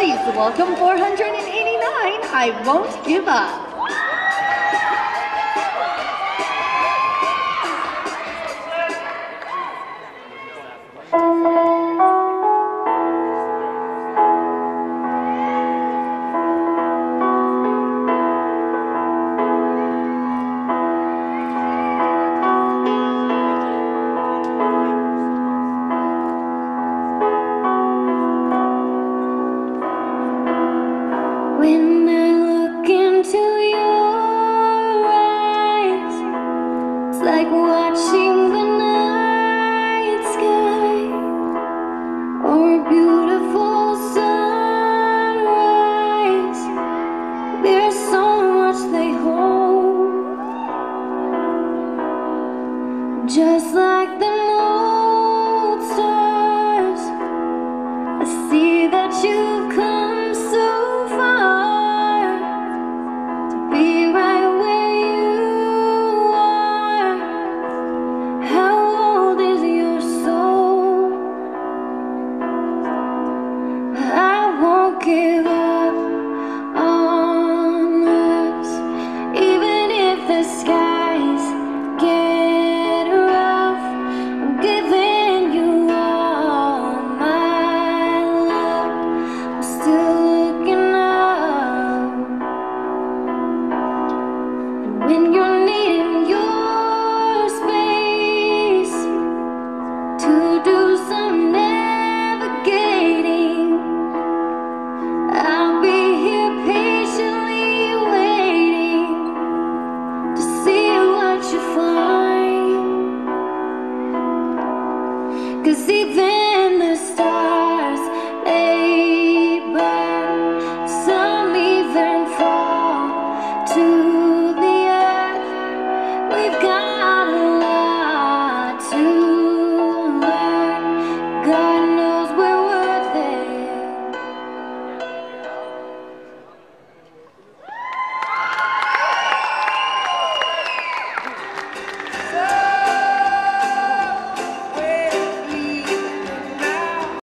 Please welcome 489, I Won't Give Up. When I look into your eyes, it's like watching the night sky or a beautiful sunrise. There's so much they hold, just like the old stars. I see that you've come so far to be right where you are. How old is your soul? I won't give up.